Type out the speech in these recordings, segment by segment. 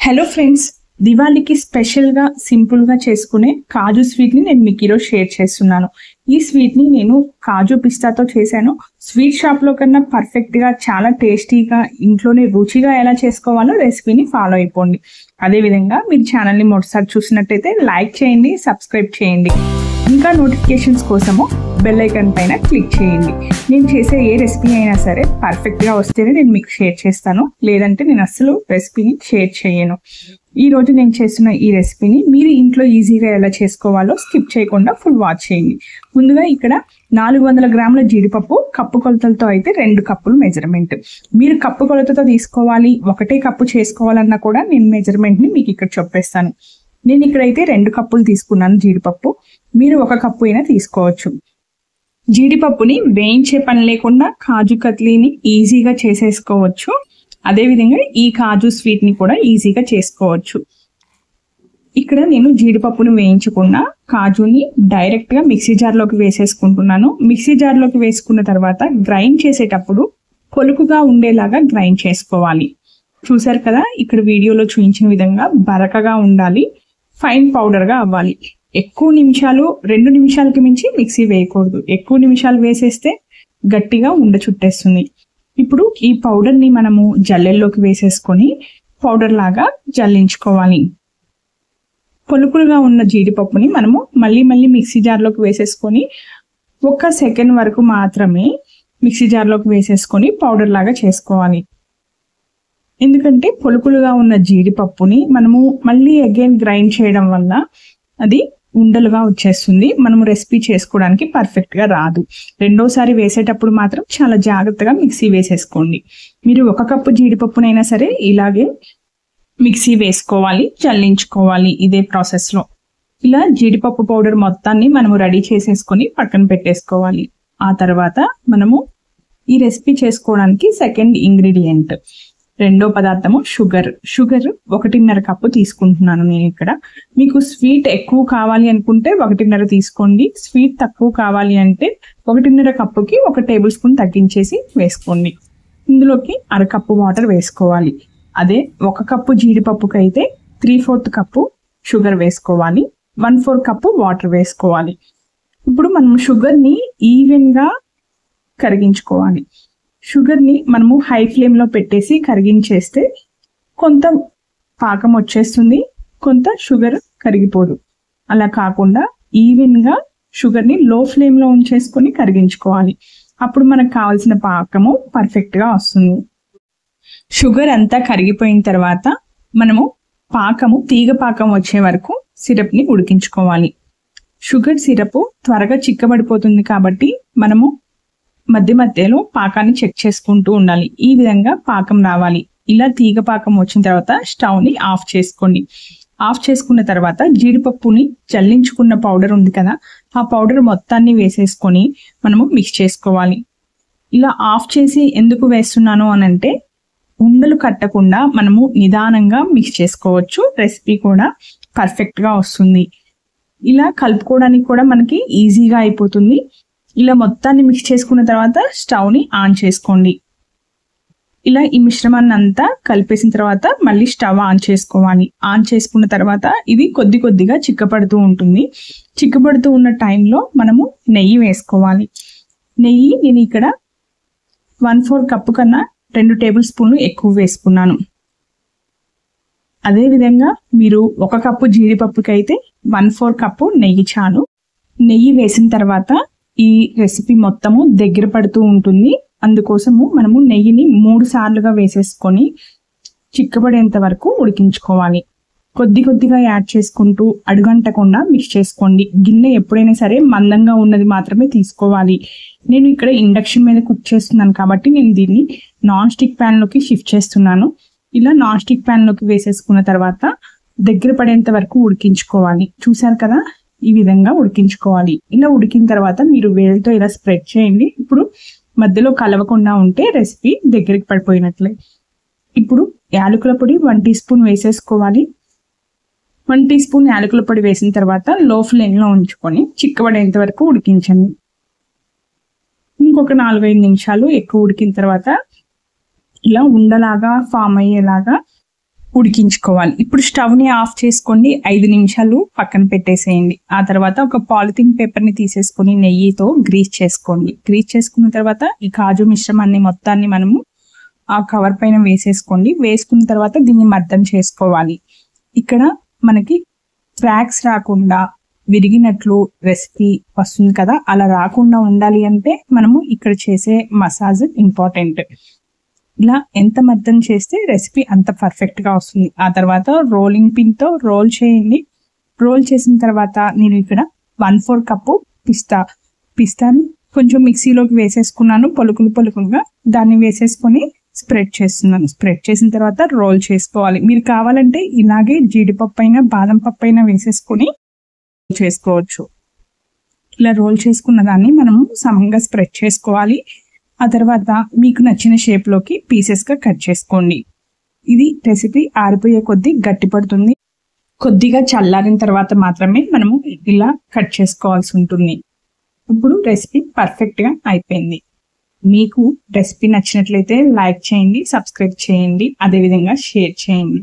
Hello friends, దివాళీకి స్పెషల్గా సింపుల్గా చేసుకునే కాజు స్వీట్ని నేను మీకు ఈరోజు షేర్ చేస్తున్నాను. ఈ స్వీట్ని నేను కాజు పిస్తాతో చేశాను. స్వీట్ షాప్లో కన్నా పర్ఫెక్ట్గా, చాలా టేస్టీగా, ఇంట్లోనే రుచిగా ఎలా చేసుకోవాలో రెసిపీని ఫాలో అయిపోండి. అదేవిధంగా మీరు ఛానల్ని మొదటిసారి చూసినట్టయితే లైక్ చేయండి, సబ్స్క్రైబ్ చేయండి. ఇంకా నోటిఫికేషన్స్ కోసము బెల్ ఐకాన్ పైన క్లిక్ చేయండి. నేను చేసే ఏ రెసిపీ అయినా సరే పర్ఫెక్ట్గా వస్తేనే నేను మీకు షేర్ చేస్తాను, లేదంటే నేను అస్సలు రెసిపీని షేర్ చేయను. ఈరోజు నేను చేస్తున్న ఈ రెసిపీని మీరు ఇంట్లో ఈజీగా ఎలా చేసుకోవాలో స్కిప్ చేయకుండా ఫుల్ వాచ్ చేయండి. ముందుగా ఇక్కడ 400 గ్రాముల జీడిపప్పు, కప్పు కొలతలతో అయితే 2 కప్పులు మెజర్మెంట్. మీరు కప్పు కొలతతో తీసుకోవాలి, ఒకటే కప్పు చేసుకోవాలన్నా కూడా నేను మెజర్మెంట్ని మీకు ఇక్కడ చెప్పేస్తాను. నేను ఇక్కడైతే 2 కప్పులు తీసుకున్నాను జీడిపప్పు. మీరు 1 కప్పు అయినా తీసుకోవచ్చు. జీడిపప్పుని వేయించే పని లేకుండా కాజు కత్లీని ఈజీగా చేసేసుకోవచ్చు. అదేవిధంగా ఈ కాజు స్వీట్ని కూడా ఈజీగా చేసుకోవచ్చు. ఇక్కడ నేను జీడిపప్పును వేయించకుండా కాజుని డైరెక్ట్గా మిక్సీ జార్లోకి వేసేసుకుంటున్నాను. మిక్సీ జార్లోకి వేసుకున్న తర్వాత గ్రైండ్ చేసేటప్పుడు పొలుకుగా ఉండేలాగా గ్రైండ్ చేసుకోవాలి. చూసారు కదా, ఇక్కడ వీడియోలో చూపించిన విధంగా బరకగా ఉండాలి, ఫైన్ పౌడర్గా అవ్వాలి. ఎక్కువ నిమిషాలు, 2 నిమిషాలకి మించి మిక్సీ వేయకూడదు. ఎక్కువ నిమిషాలు వేసేస్తే గట్టిగా చుట్టేస్తుంది. ఇప్పుడు ఈ పౌడర్ని మనము జల్లెల్లోకి వేసేసుకొని పౌడర్ లాగా జల్లించుకోవాలి. పొలుపులుగా ఉన్న జీడిపప్పుని మనము మళ్ళీ మిక్సీ జార్లోకి వేసేసుకొని 1 సెకండ్ వరకు మాత్రమే మిక్సీ జార్లోకి వేసేసుకొని పౌడర్ లాగా చేసుకోవాలి. ఎందుకంటే పొలుపులుగా ఉన్న జీడిపప్పుని మనము మళ్ళీ అగైన్ గ్రైండ్ చేయడం వల్ల అది ఉండలుగా వచ్చేస్తుంది. మనము రెసిపీ చేసుకోవడానికి పర్ఫెక్ట్గా రాదు. రెండోసారి వేసేటప్పుడు మాత్రం చాలా జాగ్రత్తగా మిక్సీ వేసేసుకోండి. మీరు 1 కప్పు జీడిపప్పునైనా సరే ఇలాగే మిక్సీ వేసుకోవాలి, చల్లించుకోవాలి ఇదే ప్రాసెస్లో. ఇలా జీడిపప్పు పౌడర్ మొత్తాన్ని మనము రెడీ చేసేసుకొని పక్కన పెట్టేసుకోవాలి. ఆ తర్వాత మనము ఈ రెసిపీ చేసుకోవడానికి సెకండ్ ఇంగ్రీడియంట్, రెండో పదార్థము షుగర్ 1.5 కప్పు తీసుకుంటున్నాను నేను ఇక్కడ. మీకు స్వీట్ ఎక్కువ కావాలి అనుకుంటే 1.5 తీసుకోండి. స్వీట్ తక్కువ కావాలి అంటే 1.5 కప్పుకి 1 టేబుల్ స్పూన్ తగ్గించేసి వేసుకోండి. ఇందులోకి 1/2 కప్పు వాటర్ వేసుకోవాలి. అదే 1 కప్పు జీడిపప్పుకి అయితే 3/4 కప్పు షుగర్ వేసుకోవాలి, 1/4 కప్పు వాటర్ వేసుకోవాలి. ఇప్పుడు మనం షుగర్ని ఈవెన్గా కరిగించుకోవాలి. షుగర్ని మనము హై ఫ్లేమ్లో పెట్టేసి కరిగించేస్తే కొంత పాకం వచ్చేస్తుంది, కొంత షుగర్ కరిగిపోదు. అలా కాకుండా ఈవెన్గా షుగర్ని లో ఫ్లేమ్లో ఉంచేసుకొని కరిగించుకోవాలి. అప్పుడు మనకు కావాల్సిన పాకము పర్ఫెక్ట్గా వస్తుంది. షుగర్ అంతా కరిగిపోయిన తర్వాత మనము తీగ పాకం వచ్చే వరకు సిరప్ని ఉడికించుకోవాలి. షుగర్ సిరప్ త్వరగా చిక్కబడిపోతుంది కాబట్టి మనము మధ్యలో పాకాన్ని చెక్ చేసుకుంటూ ఉండాలి. ఈ విధంగా పాకం రావాలి. ఇలా తీగ పాకం వచ్చిన తర్వాత స్టవ్ని ఆఫ్ చేసుకోండి. ఆఫ్ చేసుకున్న తర్వాత జీడిపప్పుని చల్లించుకున్న పౌడర్ ఉంది కదా, ఆ పౌడర్ మొత్తాన్ని వేసేసుకొని మనము మిక్స్ చేసుకోవాలి. ఇలా ఆఫ్ చేసి ఎందుకు వేస్తున్నాను అనంటే ఉండలు కట్టకుండా మనము నిదానంగా మిక్స్ చేసుకోవచ్చు. రెసిపీ కూడా పర్ఫెక్ట్గా వస్తుంది. ఇలా కలుపుకోవడానికి కూడా మనకి ఈజీగా అయిపోతుంది. ఇలా మొత్తాన్ని మిక్స్ చేసుకున్న తర్వాత స్టవ్ని ఆన్ చేసుకోండి. ఇలా ఈ మిశ్రమాన్ని అంతా కలిపేసిన తర్వాత మళ్ళీ స్టవ్ ఆన్ చేసుకోవాలి. ఆన్ చేసుకున్న తర్వాత ఇది కొద్దిగా చిక్కపడుతూ ఉంటుంది. చిక్కపడుతూ ఉన్న టైంలో మనము నెయ్యి వేసుకోవాలి. నెయ్యి నేను ఇక్కడ 1/4 కప్పు కన్నా 2 టేబుల్ స్పూన్లు ఎక్కువ వేసుకున్నాను. అదేవిధంగా మీరు 1 కప్పు జీడిపప్పుకి అయితే 1/4 కప్పు నెయ్యి చాలు. నెయ్యి వేసిన తర్వాత ఈ రెసిపీ మొత్తము దగ్గర పడుతూ ఉంటుంది. అందుకోసము మనము నెయ్యిని 3 సార్లుగా వేసేసుకొని చిక్కబడేంత వరకు ఉడికించుకోవాలి. కొద్దిగా యాడ్ చేసుకుంటూ అడుగంటకుండా మిక్స్ చేసుకోండి. గిన్నె ఎప్పుడైనా సరే మందంగా ఉన్నది మాత్రమే తీసుకోవాలి. నేను ఇక్కడ ఇండక్షన్ మీద కుక్ చేస్తున్నాను కాబట్టి నేను దీన్ని నాన్ స్టిక్ ప్యాన్లోకి షిఫ్ట్ చేస్తున్నాను. ఇలా నాన్ స్టిక్ ప్యాన్లోకి వేసేసుకున్న తర్వాత దగ్గర పడేంత వరకు ఉడికించుకోవాలి. చూసారు కదా, ఈ విధంగా ఉడికించుకోవాలి. ఇలా ఉడికిన తర్వాత మీరు వేడితో ఇలా స్ప్రెడ్ చేయండి. ఇప్పుడు మధ్యలో కలవకుండా ఉంటే రెసిపీ దగ్గరికి పడిపోయినట్లే. ఇప్పుడు యాలకుల పొడి 1 టీ స్పూన్ వేసేసుకోవాలి. 1 టీ స్పూన్ యాలకుల పొడి వేసిన తర్వాత లో ఫ్లేమ్లో ఉంచుకొని చిక్కబడేంత వరకు ఉడికించండి. ఇంకొక 4-5 నిమిషాలు ఎక్కువ ఉడికిన తర్వాత ఇలా ఉండలాగా ఫామ్ అయ్యేలాగా ఉడికించుకోవాలి. ఇప్పుడు స్టవ్ ని ఆఫ్ చేసుకోండి, 5 నిమిషాలు పక్కన పెట్టేసేయండి. ఆ తర్వాత ఒక పాలిథిన్ పేపర్ ని తీసేసుకొని నెయ్యితో గ్రీస్ చేసుకోండి. గ్రీస్ చేసుకున్న తర్వాత ఈ కాజు మిశ్రమాన్ని మొత్తాన్ని మనము ఆ కవర్ పైన వేసేసుకోండి. వేసుకున్న తర్వాత దీన్ని మర్దం చేసుకోవాలి. ఇక్కడ మనకి క్రాక్స్ రాకుండా విరిగినట్లు రెసిపీ వస్తుంది కదా, అలా రాకుండా ఉండాలి అంటే మనము ఇక్కడ చేసే మసాజ్ ఇంపార్టెంట్. ఇలా ఎంత మర్దం చేస్తే రెసిపీ అంత పర్ఫెక్ట్ గా వస్తుంది. ఆ తర్వాత రోలింగ్ పిన్ తో రోల్ చేయండి. రోల్ చేసిన తర్వాత నేను ఇక్కడ 1/4 కప్పు పిస్తాను కొంచెం మిక్సీలోకి వేసేసుకున్నాను. పొలుకులుగా దాన్ని వేసేసుకొని స్ప్రెడ్ చేస్తున్నాను. స్ప్రెడ్ చేసిన తర్వాత రోల్ చేసుకోవాలి. మీరు కావాలంటే ఇలాగే జీడిపప్పు అయినా బాదం పప్పు అయినా వేసేసుకొని చేసుకోవచ్చు. ఇలా రోల్ చేసుకున్న దాన్ని మనము సమంగా స్ప్రెడ్ చేసుకోవాలి. ఆ తర్వాత మీకు నచ్చిన షేప్ లోకి పీసెస్ గా కట్ చేసుకోండి. ఇది రెసిపీ ఆరిపోయే కొద్దీ గట్టి పడుతుంది. కొద్దిగా చల్లారిన తర్వాత మాత్రమే మనము ఇలా కట్ చేసుకోవాల్సి ఉంటుంది. ఇప్పుడు రెసిపీ పర్ఫెక్ట్ గా అయిపోయింది. మీకు రెసిపీ నచ్చినట్లయితే లైక్ చేయండి, సబ్స్క్రైబ్ చేయండి, అదేవిధంగా షేర్ చేయండి.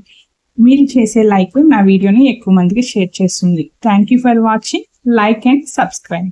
మీరు చేసే లైక్ నా వీడియోని ఎక్కువ మందికి షేర్ చేస్తుంది. Thank you for watching. Like and subscribe.